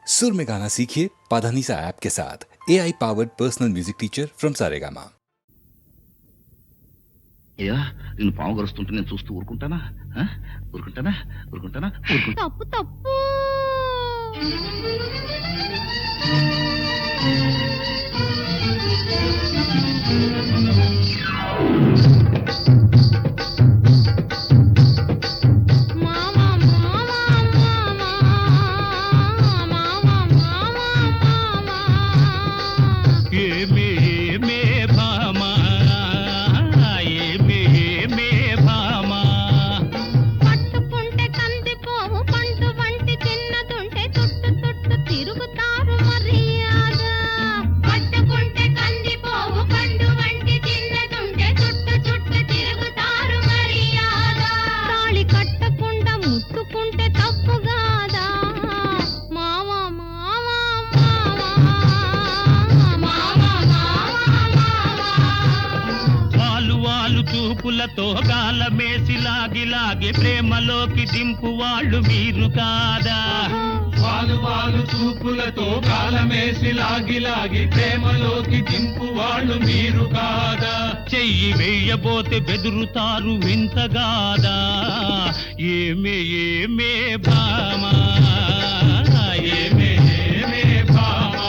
सुर में गाना सीखिए पाधानीसा ऐप के साथ। AI powered personal music teacher from Saregama. అయ్యా నేను పాము గరుస్తుంటే నేను చూస్తూ ఊరుకుంటానా ఊరుకుంటానా ఊరుకుంటానా తప్పు తప్పు చూపులతో గాలమేసి లాగి లాగి ప్రేమలోకి దింపు వాళ్ళు మీరు కాదా? వాలు వాలు చూపులతో గాలమేసి లాగి లాగి ప్రేమలోకి దింపు వాళ్ళు మీరు కాదా? చెయ్యి వేయబోతే బెదురుతారు వింతగాదా? ఏమే ఏమే భామా ఏమే ఏమే భామా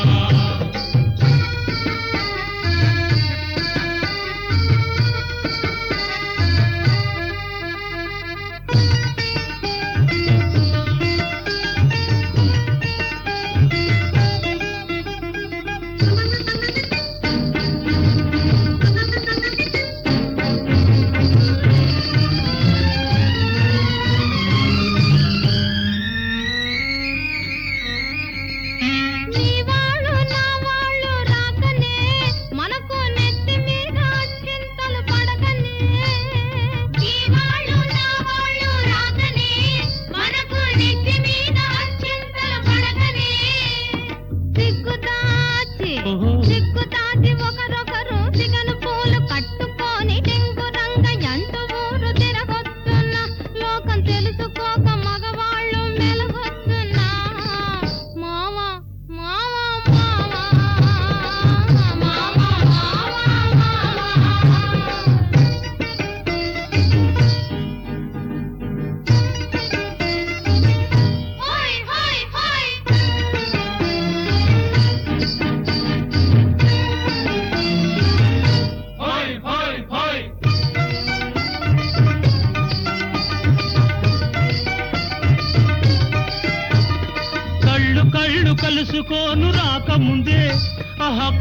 కలుసుకోను రాకముందే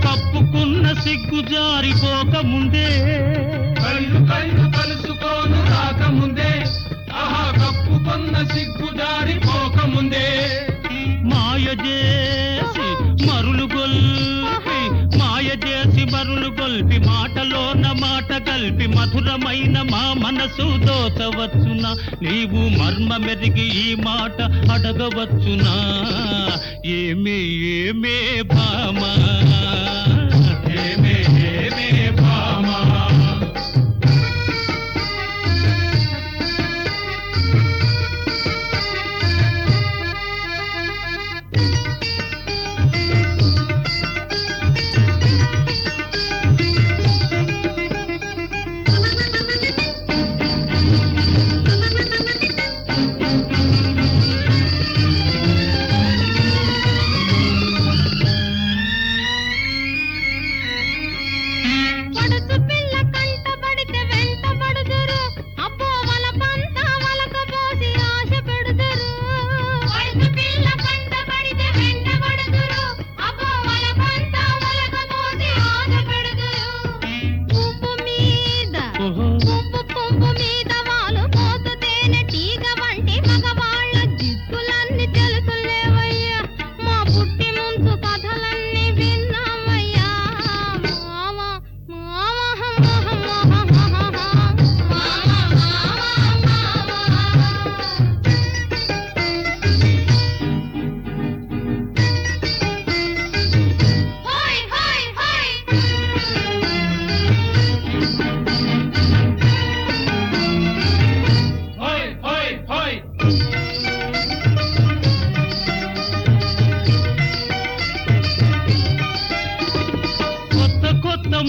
కప్పుకున్న సిగ్గు జారిపోకముందే కళ్ళు కళ్ళు కలుసుకోను రాకముందే కప్పుకున్న సిగ్గు జారిపోకముందే మాయ చేసి మరులు గొల్పి మాయ చేసి మరులు గొల్పి మాటలోన మాట కలిపి మధురమైన మా మనసు దోచవచ్చునా? నీవు మర్మ మెరిగి ఈ మాట అడగవచ్చునా? ఏమే ఏమే భామా ఏమే ఏమే భామా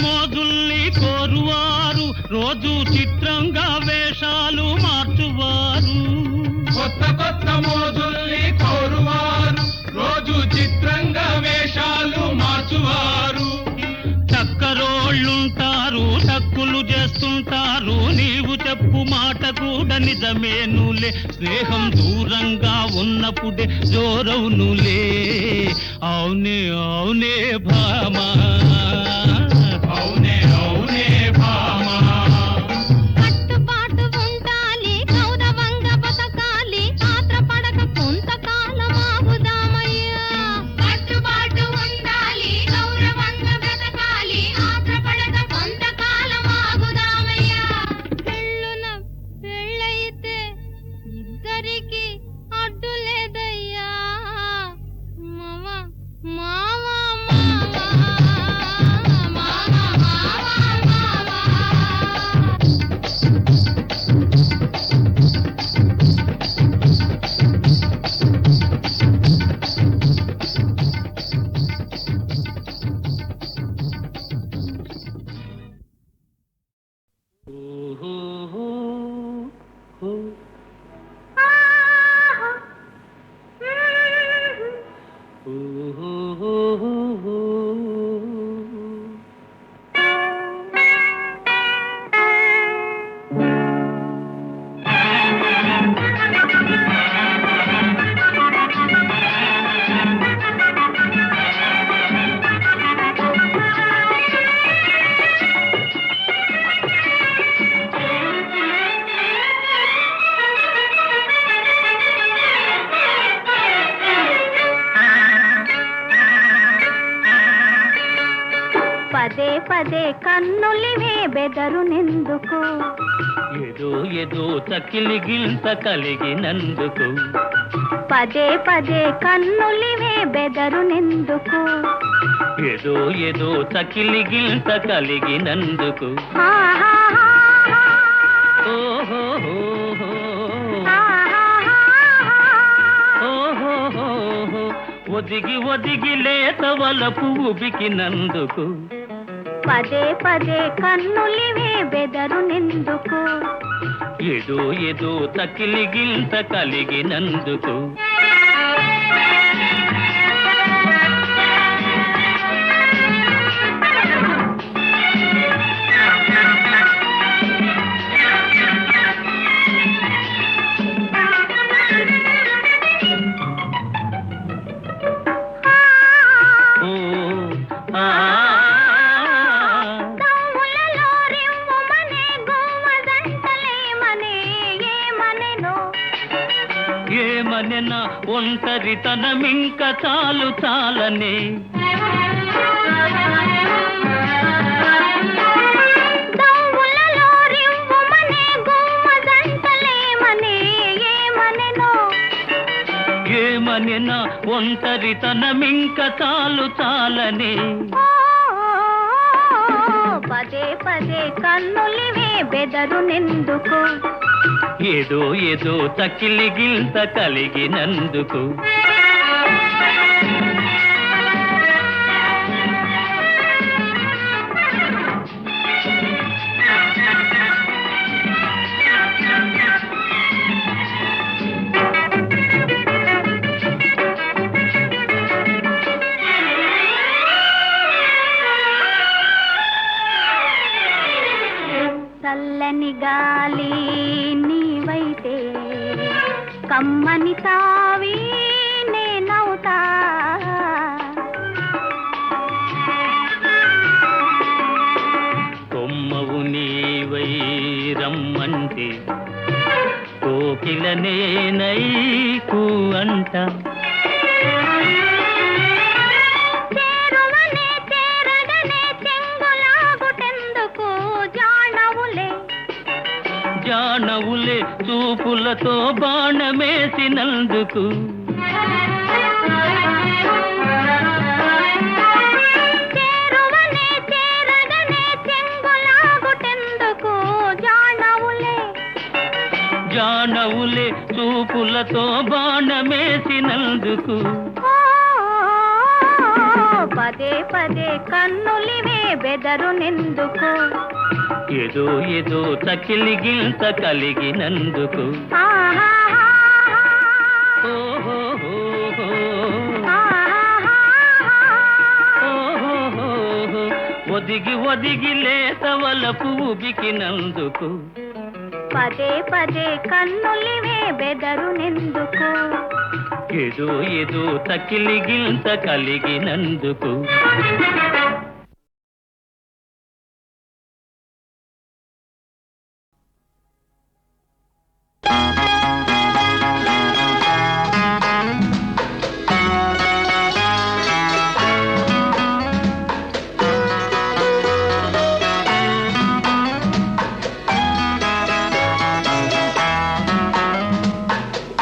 మోజుల్ని కోరువారు రోజు చిత్రంగా వేషాలు మార్చువారు. కొత్త కొత్త మోజుల్ని కోరువారు రోజు చిత్రంగా వేషాలు మార్చువారు. చక్కరోళ్ళుంటారు, టక్కులు చేస్తుంటారు, నీవు చెప్పు మాట కూడా నిజమేనులే. స్నేహం దూరంగా ఉన్నప్పుడే జోరవునులే. అవునే అవునే భామా, అవునే అవునే భామా. కట్టుబాటు ఉండాలి, గౌరవంగా బతకాలి, ఆత్రపడక కొంతకాలం ఆగుదామయ్యా. కట్టుబాటు ఉండాలి, గౌరవంగా బ్రతకాలి, ఆత్రపడక కొంతకాలం ఆగుదామయ్యా. పెళ్ళున పెళ్ళైతే ఇద్దరికి అడ్డు లేదయ్యా. మావా మావా మావా మావా. పదే పదే కన్నులివే బెదరునెందుకు? ఏదో ఏదో చకిలి గిల్త కలిగినందుకు. పదే పదే కన్నులివే బెదరునెందుకు? ఏదో ఏదో చకిలి గిల్త కలిగినందుకు. ఓహో ఒదిగి ఒదిగి లేత వలపు ఉబికినందుకు. పదే పదే కన్నులివే బెదరునెందుకు? ఏదో ఏదో చకిలి గిల్త కలిగినందుకు. దమ్ములలో రివ్వుమనే గువ్వదంటలేమనే ఏమనెనో? ఏమనెనా ఒంటరితనమింక చాలు చాలనే. దమ్ములలో రివ్వుమనే గువ్వదంటలేమనే ఏమనెనో? ఏమనెనా ఒంటరితనమింక చాలు చాలనే. పదే పదే కన్నులివే బెదరునెందుకు? ఏదో ఏదో చకిలి గిల్త కలిగినందుకు. చల్లని గాలి నీవైతే కమ్మని తావి నేనవుతా. కొమ్మవు నీవై రమ్మంటే కోకిల నేనై అంట. చేరువనే చేరగనే చెంగులాగుటెందుకు? జానవులే జానవులే చూపులతో బాణమేసినందుకు. చేరువనే చేరగనే చెంగులాగుటెందుకు? జానవులే జానవులే చూపులతో బాణమేసినందుకు. పదే పదే కన్నులివే బెదరునెందుకు ఏదో ఏదో తకిలిగింత కలిగినందుకు ఒదిగి ఒదిగి లేతవలపు ఉబికినందుకు పదే పదే కన్నులివే బెదరునెందుకు ఏదో ఏదో తకిలిగింత కలిగినందుకు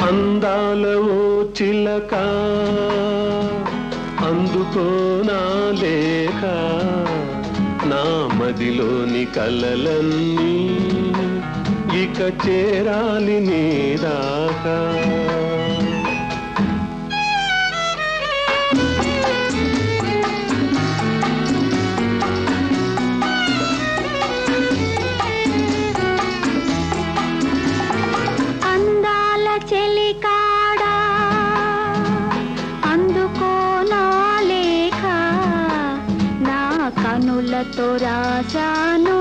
అందాలవో చిలక అందుకో నా లేఖ నా మదిలోని కలలన్నీ ఇక చేరాలి నీ దాకా చెలికాడా అందుకో నా లేఖ నా కనులతో రాశాను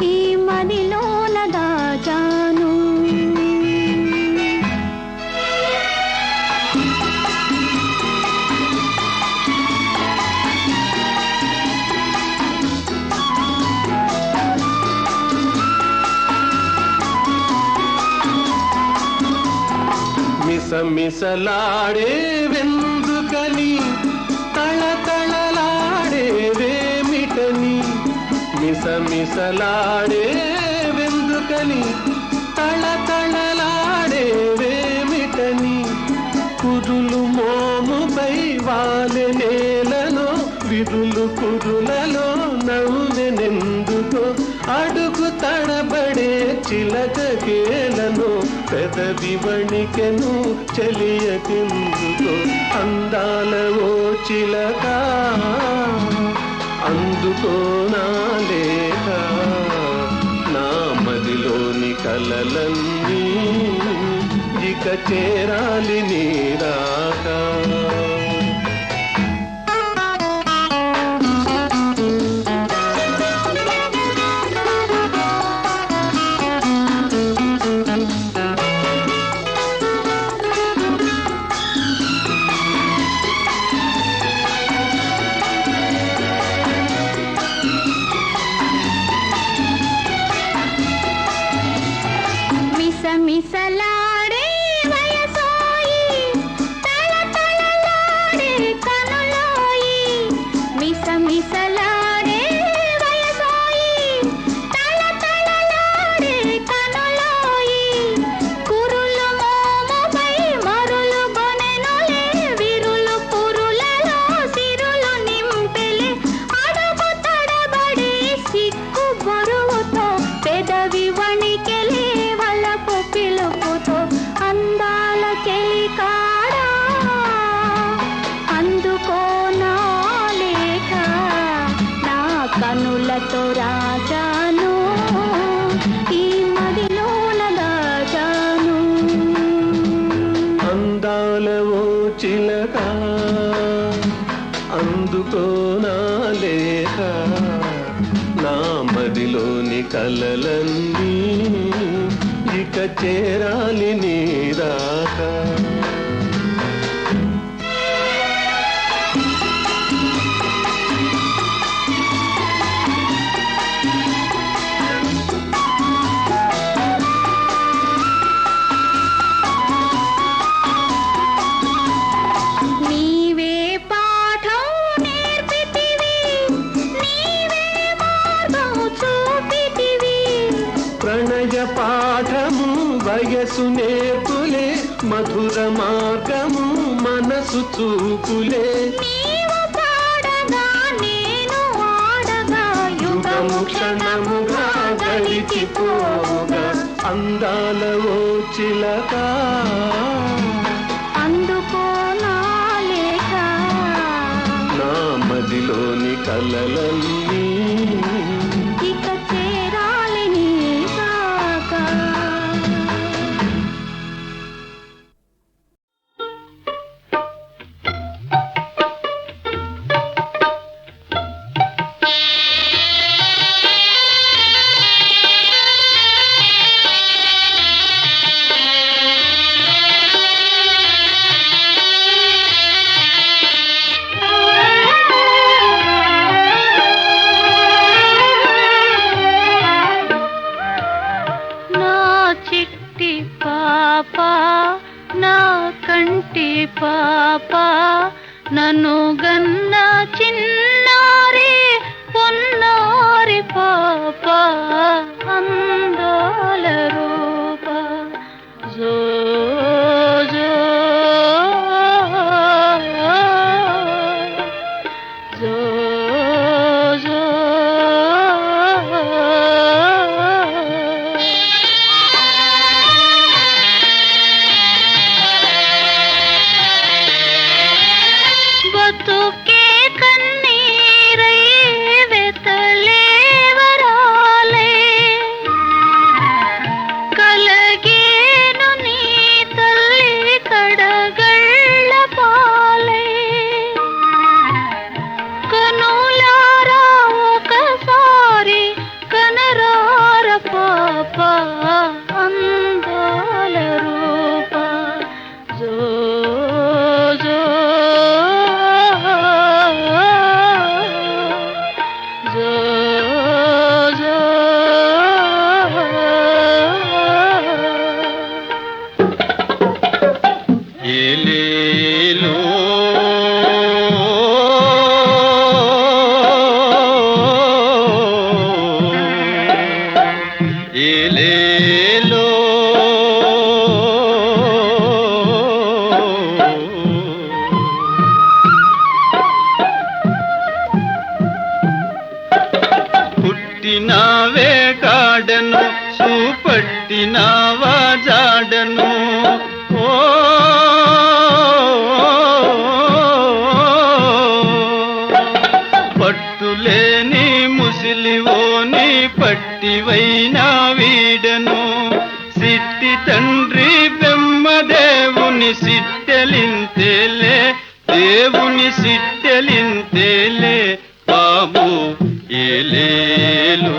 ఈ మదిలోన దాచాను మిసమిసలాడే వెందుకని తళతళలాడే వేమిటని మిసమిసలాడే వెందుకని తళతళలాడే వేమిటని కురులు మోముపై వాలె నేలలో విరులు కురులలో నవ్వెనెందుకో అడుగు తడబడే చిలక కేలను పెదవి వణికెను చెలియకెందుకో అందాలవో చిలక అందుకో నా లేఖ నా మదిలోని కలలన్నీ ఇక చేరాలి నీ దాకా మిసమిసలాడే వయసోయి తళతళలాడే కనులోయి మిసమిసలాడే వయసోయి తళతళలాడే కనులోయి కురులు మోముపై మరులు గొనెనులే విరులు పురులలో సిరులు నింపెలే అడుగు తడబడి సిక్కు బరువుతో పెదవి వణికెలే పిలుపుతో అందాల చెలికాడా అందుకో నా లేఖ నా కనులతో రాశాను ఈ మదిలోన దాచాను అందాలవో చిలక అందుకో నా లేఖ నా మదిలోని కలలన్నీ ఇక చేరాలి నీ దాకా నీవే పాఠం నేర్పితివి నీవే మార్గం చూపితివి ప్రణయ పాఠము వయసు నేర్పులే మధుర మార్గము మనసు చూపులే నీవు పాడగా నేను ఆడగా యుగము క్షణముగా గడిచిపోగా అందాలవో చిలక అందుకో నా లేఖ నా మదిలోని కల కలలన్నీ ఇక చేరాలి నీ దాకా. నా చిట్టి పాప, నా కంటి పాప, నన్ను గన్న చిన్నారి పొన్నారి పాప, అందాల రూప జో జో జో జో. బతుకే కన్నీరై వెతలేవరాలే, కలగేను నీ తల్లి కడగళ్ళ పాలై. కనులారా ఒకసారి కనరార పాప, అందాల రూప జో జో జో జో. ఏలేలో ఏలేలో పుట్టినావే కాడను చూపట్టినావా జాడను ఓ పట్టులేని ముసిలివోని పట్టివైనా వీడను సిట్టి తండ్రి బ్రహ్మదేవుని సిట్టెలింతేలే దేవుని సిట్టెలింతేలే బాబు ఏలేలో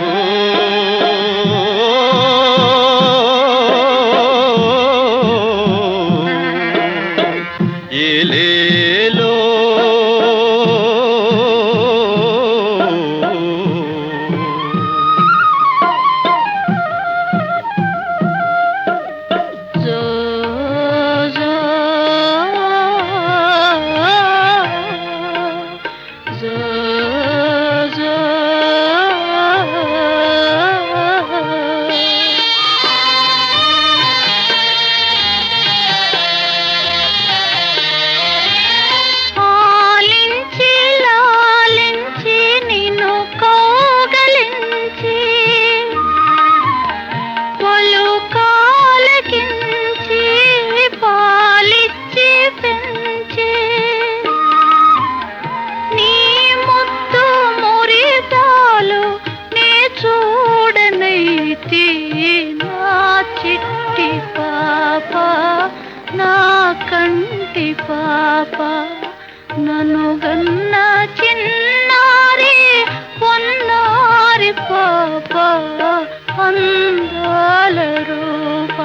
ఏలేలో జో జో జో జో. ఆలించి లాలించి నిన్ను కౌగలించి పలుకాలకించి పాలిచ్చి పెంచి నీ ముద్దు మురితాలు నే చూడనైతి నా చిట్టి పాప, నా కంటి పాప, నన్ను గన్న చిన్నారి పొన్నారి పాప, అందాల రూప.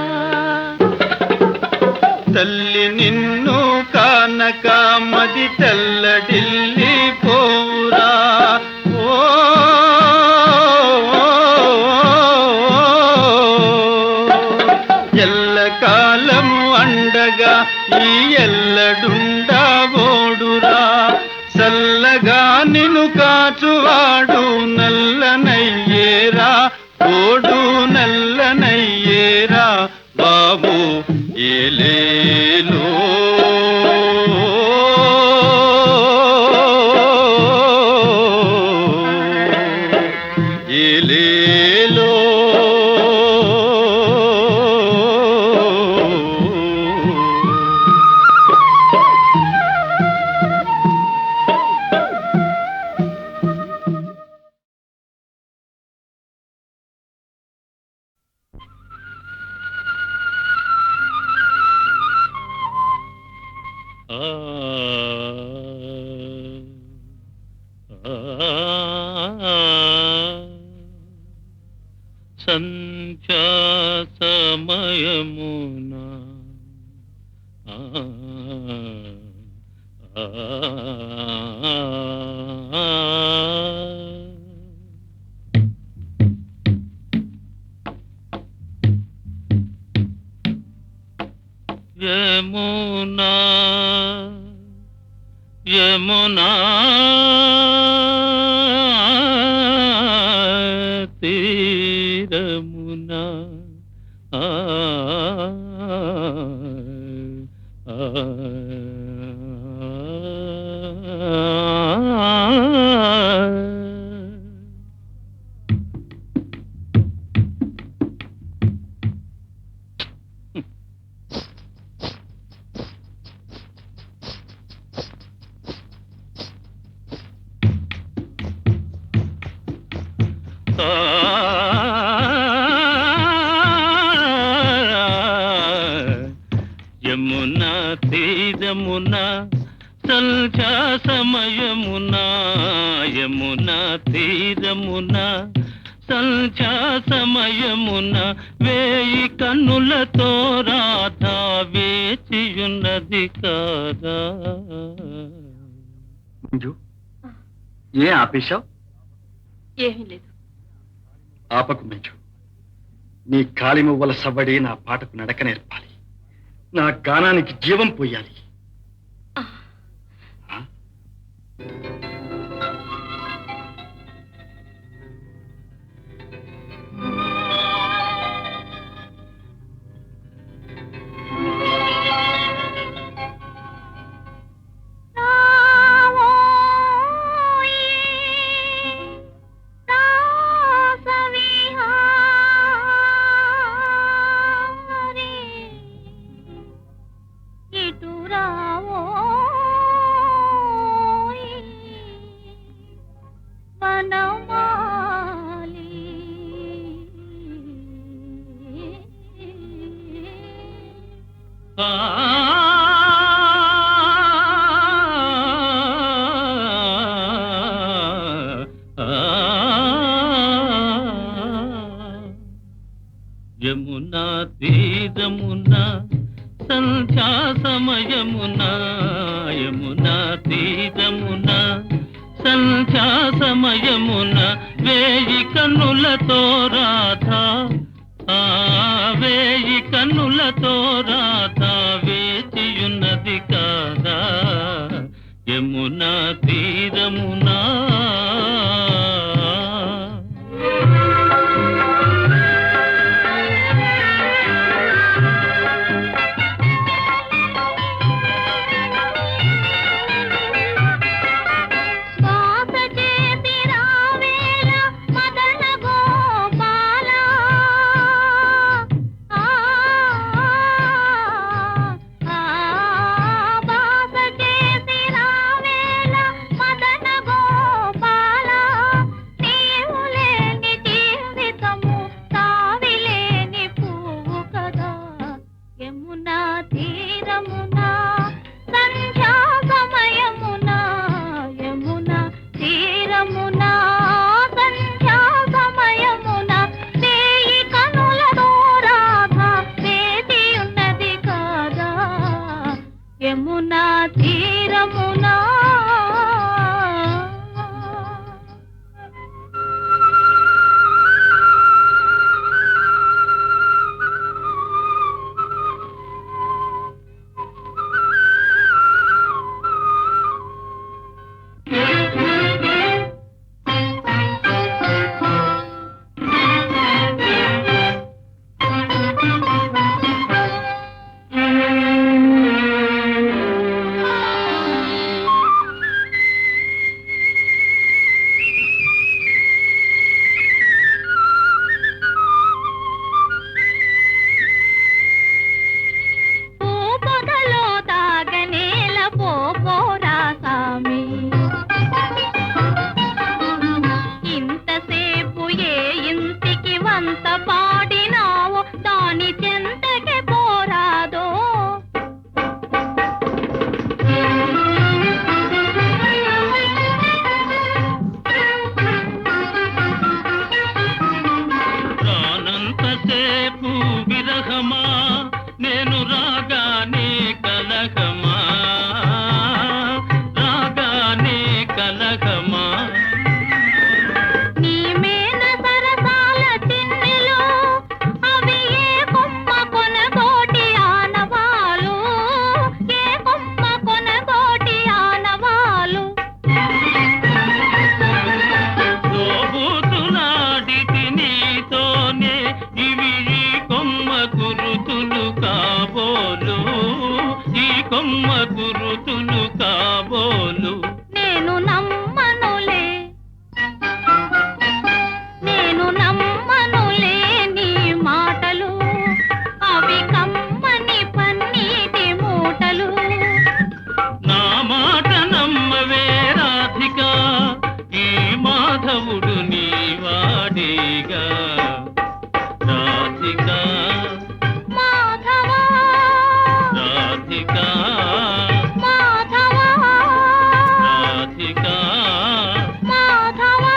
తల్లి నిన్ను కానక మది తెల్లడిల్లి పోరా ఓ ఎల్లకాలము అండగా ఈ ఎల్లడుండా ఓడురా చల్లగా నిన్ను కాచువాడు నల్లనయ్యేరా ఓడు నల్లనయ్యేరా బాబు ఏలేలో ఏలేలో సంధ్యా సమయమున యమునా యమునా తీరమునా యమునా తీరమునా సంధ్యా సమయమునా యమునా తీరమునా సంధ్యా సమయమున వేయి కన్నులతో రాధా వేచియున్నది కాదా. ఏ ఆపేశావు? ఏమీ లేదు. ఆపకు మంజు. నీ కాలి మువ్వల సవ్వడి నా పాటకు నడక నేర్పాలి, నా గానానికి జీవం పోయాలి. యమునా తీరమునా సంధ్యా సమయమునా యమునా తీరమునా సంధ్యా సమయమున వేయి కన్నులతో రాధా వేయి కన్నులతో రాధా వేచియున్నది కాదా. యమునా తీరమునా బాస చేసి రావేళ మదన గోపాల ప్రేమ గురుతులు కాబోలు. నేను నమ్మనులే నీ మాటలు, అవి కమ్మని పన్నీటి మూటలు. నా మాట నమ్మవే రాధిక, ఈ మాధవుడు నీ వాడేగా. రాధిక మాధవా రాధిక మాధవా రాధిక. మాధవా.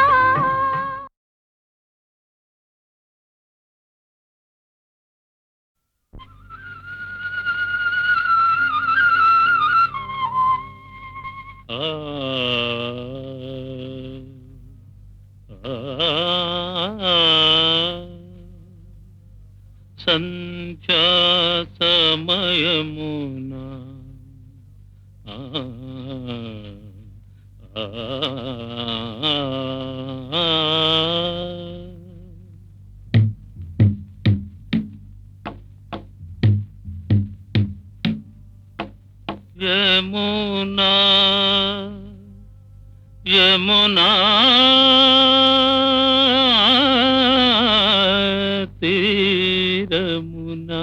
ఆ సంధ్యా సమయమున యమునా యమునా తీరమునా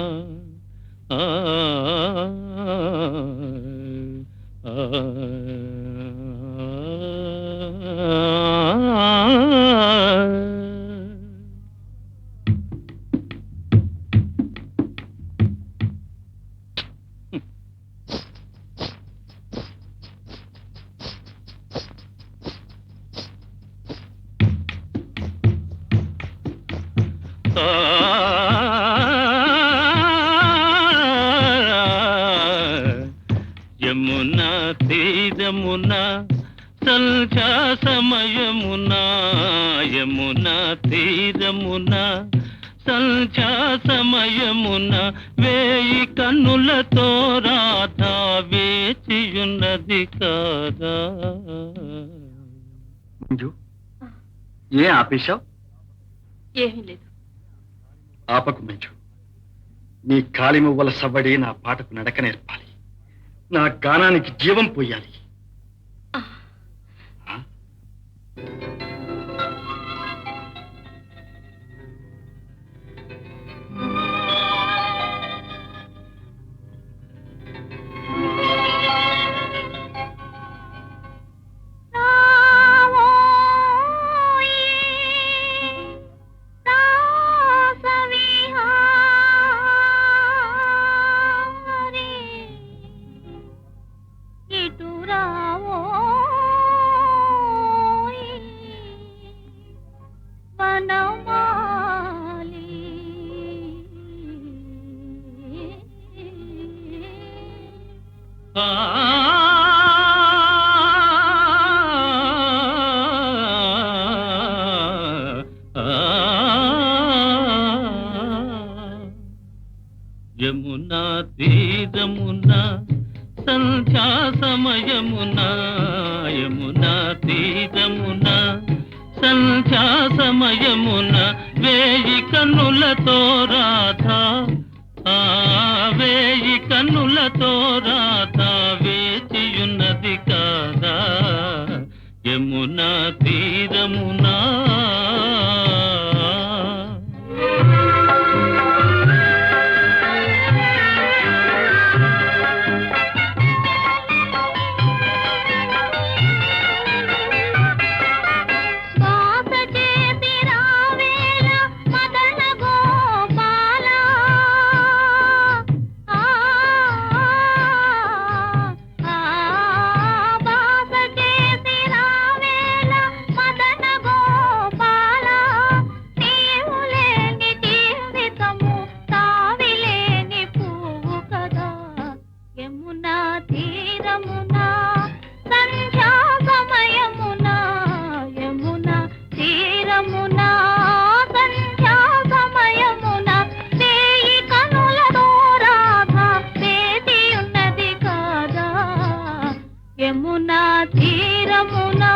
యమునా తీరమునా సంధ్యా సమయమునా. యమునా తీరమునా సంధ్యా సమయమున వేయి కన్నులతో రాధా వేచియున్నది కాదా. మంజు, ఏ ఆపేశావు? ఏమీ లేదు. ఆపకు మంజు. నీ కాలి మువ్వల సవ్వడి నా పాటకు నడక నేర్పాలి, నా గానానికి జీవం పోయాలి. యమునా తీరమునా సంధ్యా సమయమునా. యమునా తీరమునా సంధ్యా సమయమున వేయి కన్నులతో రాధా, వేయి కన్నులతో రాధా వేచియున్నది కాదా. యమునా తీరమునా. యమునా తీరమునా.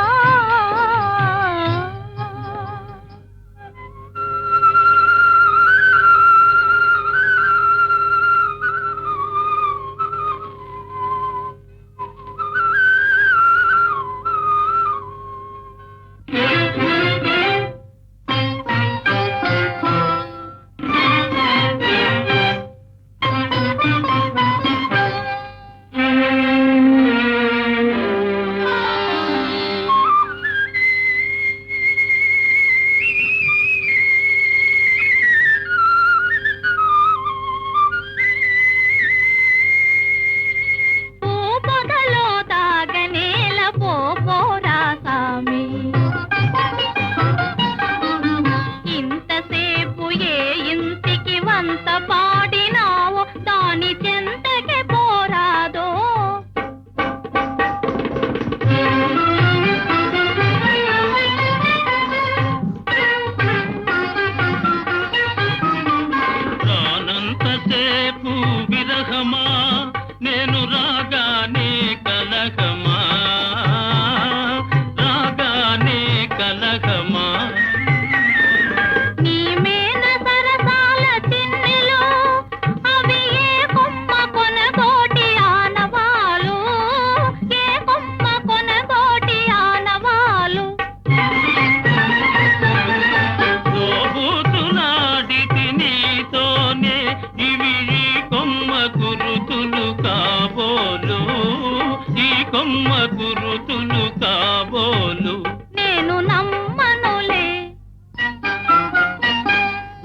గురుతులు కాబోలు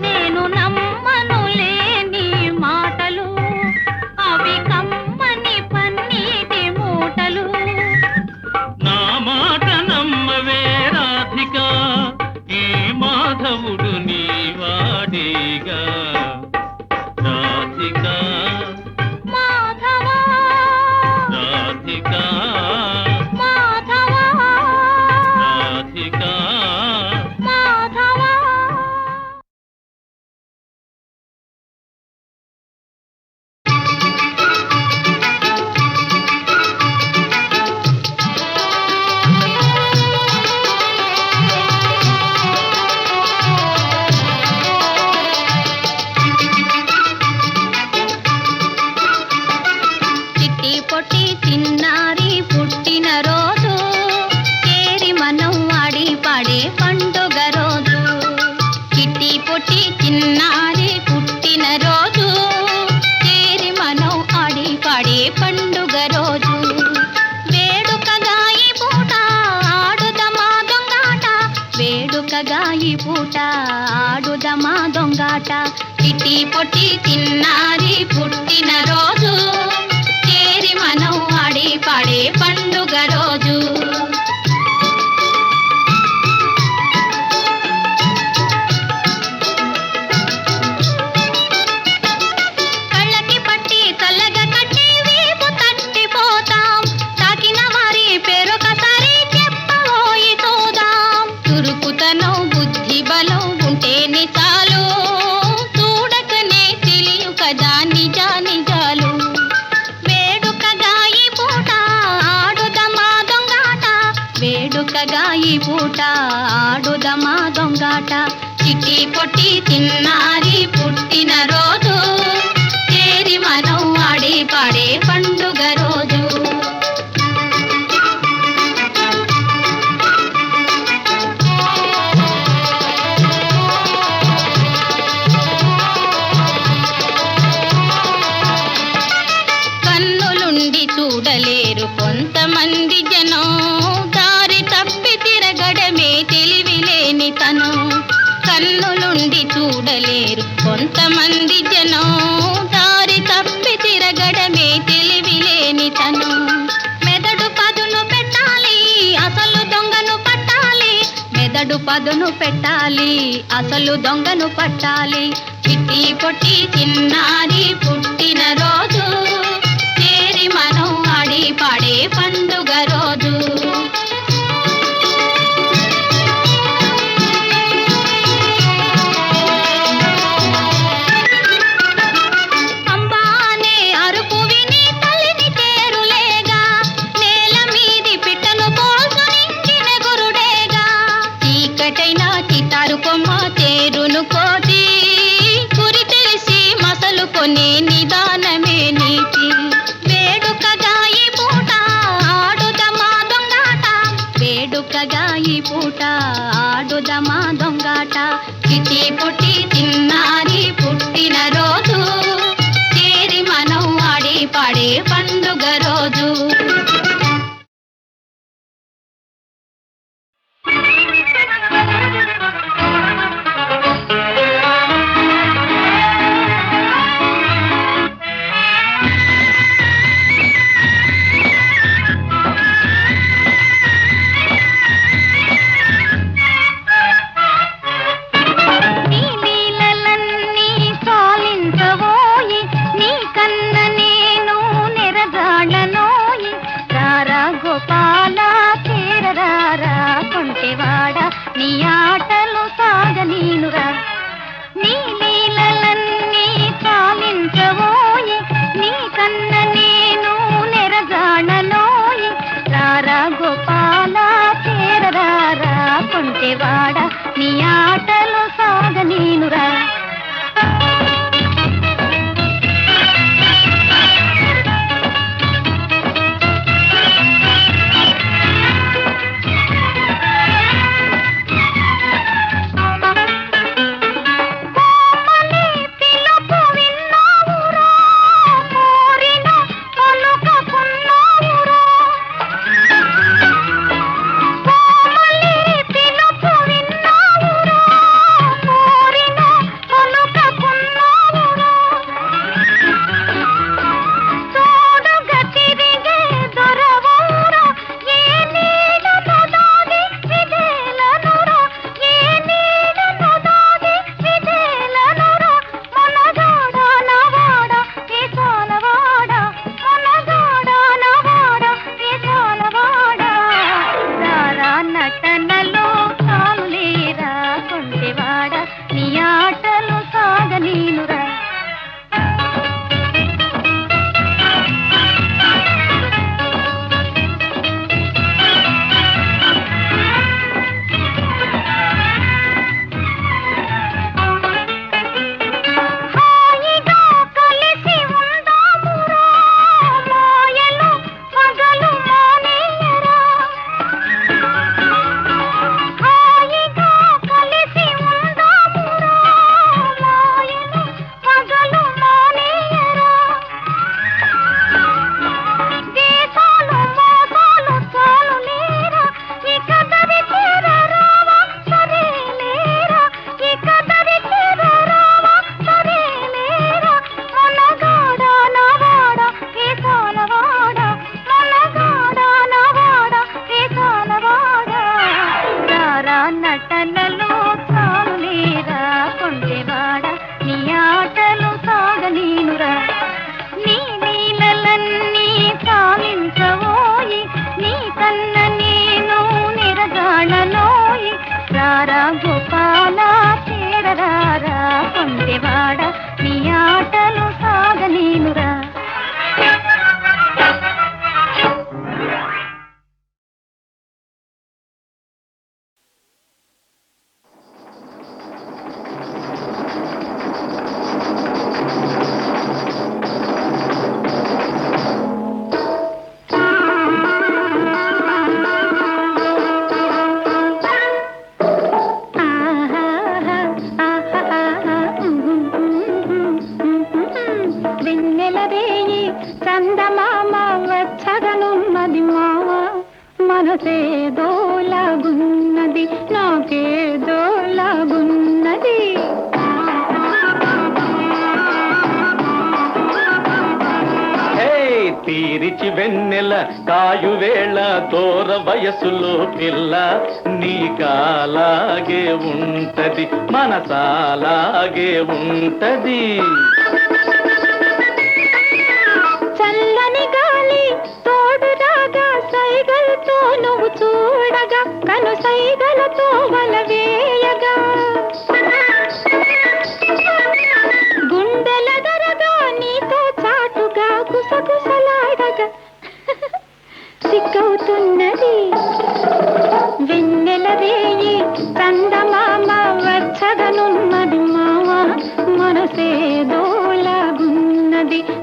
నేను నమ్మనులే నీ మాటలు అవి కమ్మని పన్నీటి మూటలు నా మాట నమ్మవే రాధిక ఈ మాధవుడు నీ వాడేగా రాధిక మాధవా రాధిక మాధవా రాధిక మాధవా చిట్టి పొట్టి చిన్నారి పుట్టిన రోజు కేరి మనం ఆడి పాడే పండుగ రోజు చిట్టి పొట్టి చిన్నారి పుట్టిన రోజు కేరి మనం ఆడి పాడే పండుగ రోజు వేడుకగా ఈ పూట ఆడుదమా దొంగాట వేడుకగా ఈ పూట ఆడుదమా దొంగాట చిట్టి పొట్టి చిన్నారి పుట్టిన రోజు చేరి మనం ఆడి పాడే పండుగ రోజు కళ్ళకి పట్టి చల్లగా కట్టి వీపు తట్టిపోతాం తాకిన వారి పేరొకసారి చెప్పబోయి చూదాం చురుకుతనం బుద్ధి బలం ఉంటేనే చాలు చూడకనే తెలియు కదా నిజా నిజాలు వేడుకగా ఈ పూట ఆడుదమా దొంగాట వేడుకగా ఈ పూట ఆడుదమా దొంగాట చిట్టి పొట్టి చిన్నారి పుట్టిన రోజు చేరి మనం ఆడి పాడే పండుగ రోజు కన్నులుండి చూడలేరు కొంతమంది జనం దారి తప్పి తిరగడమే తెలివిలేని తనం కన్నులుండి చూడలేరు కొంతమంది జనం దారి తప్పి తిరగడమే తెలివిలేని తనం మెదడు పదును పెట్టాలి అసలు దొంగను పట్టాలి మెదడు పదును పెట్టాలి అసలు దొంగను పట్టాలి చిట్టి పొట్టి చిన్నారి పుట్టిన రోజు చేరి మనం ఆడి పాడే పండుగ రోజు అంబానే అరుపు విని తల్లిని చేరులేగా నేల మీది పిట్టను పోల్చునించిన గురుడేగా చీకటైన చితారు కొమ్మ చేరును కోతి గురి తెలిసి మసలు కొనే నిదానమే నీతి వేడుకగా ఈ పూట ఆడుదమా దొంగాట వేడుకగా ఈ పూట ఆడుదమా దొంగాట చిట్టి పొట్టి చిన్నారి పుట్టిన రోజు చేరి మనం ఆడి పాడే పండుగ రోజు నీ లీలలన్నీ చాలించవోయి నీ కన్న నేను నెరగాళ్ళనోయి రారా గోపాల చేరరారా కొంటెవాడ నీ ఆటలు సాగనీనురా నీ లీలలన్నీ చాలించవోయి నీ కన్న నేను నెరగాళ్ళనోయి రారా గోపాల చేరరారా కొంటెవాడ నీ ఆటలు సాగనీనురా నటనలో తానులేరా కొంటెవాడ నీ ఆటలు సాగనీనురా నటనలో తానులేరా కొంటెవాడ నీ ఆటలు సాగనీనురా నీ లీలలన్నీ సామించవోయి నీ కన్న నేను నిరగాళనోయి రారా గోపాల చేరరారా కొంటెవాడ నీ ఆటలు సాగనీనురా చందమామ వచ్చగనున్నది మామ మనసేదోలాగున్నది నాకేదోలాగున్నది తీరిచి వెన్నెల కాయువేళ దూర వయసులో పిల్ల నీకాలాగే ఉంటది మనసాలాగే ఉంటది చల్లని గాలి తోడు రాగా సైగలతో నువ్వు చూడగా కను సైగలతో వలవేయగా గుండెల దరగా నీతో చాటుగా గుసగుసలాడగా సిగ్గవుతున్నది వెన్నెల రేయి చందమామ వచ్చగనున్నది మామ మనసేదోలాగున్నది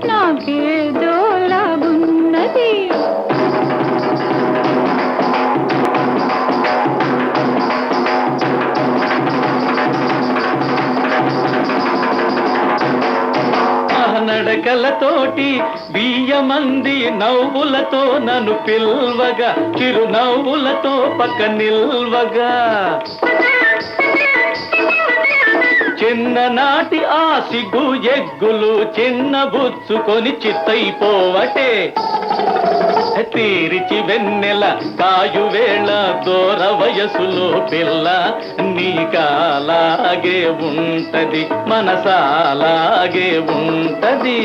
నాకేదోలాగున్నది నడకలతోటి బియ్యమంది నవ్వులతో నన్ను పిల్వగా చిరునవ్వులతో పక్క నిల్వగా చిన్ననాటి ఆ సిగ్గు ఎగ్గులు చిన్న బుచ్చుకొని చిత్తైపోవటే తీరిచి వెన్నెల కాయువేళ దూర వయసులో పిల్ల నీకాలాగే ఉంటది మనసాలాగే ఉంటది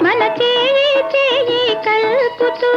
మన చేయి చేయి కల్పుతూ